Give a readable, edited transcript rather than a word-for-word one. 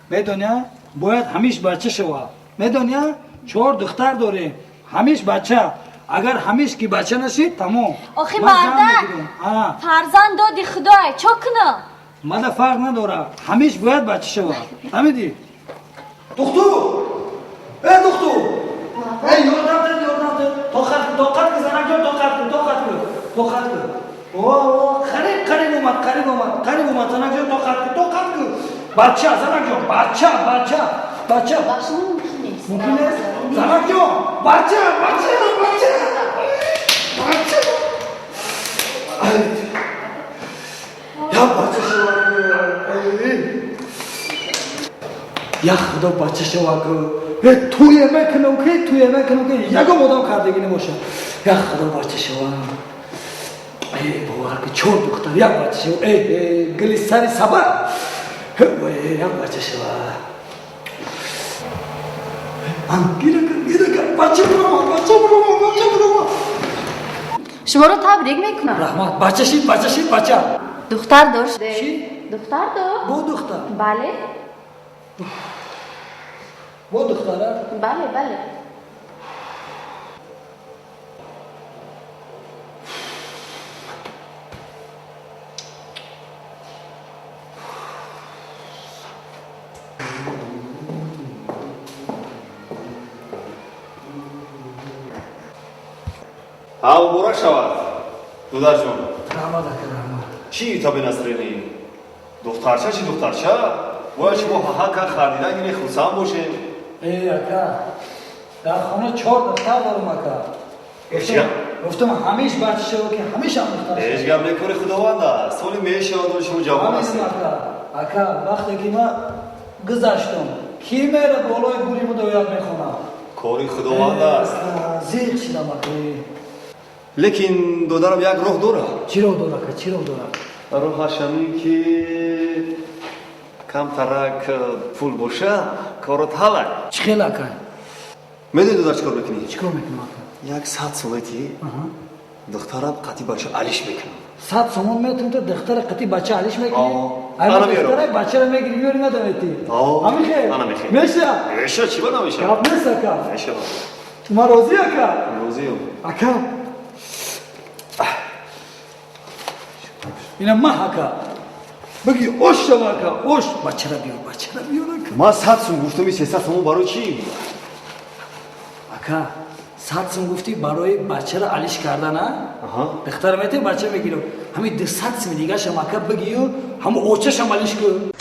медоня бояд ҳамиш бача шава. Медоня 4 духтар дорем. ҳамиш бача. Агар ҳамиш ки бача нашид тамом. охи марда фарзанд доди худой чо кунам? Мада фарқ надора. ҳамиш бояд бача шава. Фаҳмидӣ? Духтур! Духтур! Ёрдам дар. Тоқат кӣ занаҷон тоқат кӣ. Қариб омад занаҷон тоқат кӣ. Бача занаҷон бача. Бахшимон мумкин нест. Мумкин нест? Занаҷон бача. Я бача шава. Я худо бача шава кӯ. توی مکنم که یکم آدم کردگی نموشه یا خدا بچه شوام ای باور که 4 دختر یک بچه شوام ای گلی سری صبر یک بچه شوام من گیره کن بچه برو شما رو تبریک میکنم. رحمت بچه شید دختر داشت؟ چی؟ دختر داشت؟ بو دختر بله بو دختره؟ بله برا شود دودر جون رحمت چی تا به نصرینی؟ دخترچه چی دخترچه؟ باید شما حقا خریدن گیری خونسان باشه ای اکا در خانه 4 دختر دارم اکا گفتم همیش بچه شو که همیش هم دختر شو ایش گم نکنه خداونده سالی میشه آدم شما جوان هستی اکا وقتی که من گذاشتم کی میره بالای گوریمو دویاد میخونم کاری خداونده است زیغ شدم اکا لیکن دودرم یک راه دوره چی راه دوره اکا چی راه دوره راه هشمی که کم ترک پول باشه کارت حاله چی خیلی اکا میدونی دودر چکار بکنی؟ چیکار میکنم اکا؟ 100 سومتی دخترم قطعی بچه علیش میکنم 100 سومون میتونم تو دختر قطعی بچه علیش میکنی؟ انا میارم دختر بچه رو میگیری میاری ندمیتی؟ همین خیلی؟ انا میخوام میشه چی با نمیشه؟ کاب نیست اکا میشه ما روزی اکا؟ روزیم اکا اینا ما اکا بگی اوش شما اکا اوش بچه رو بیار اکا ما 100 سوم گفتم 300 سوم برای چی؟ اکا 100 سوم گفتی برای بچه رو علیش کردن ها؟ دختر میته بچه میگیرم همین 200 سوم دیگه شما اکا بگی همون اوچه شما علیش کن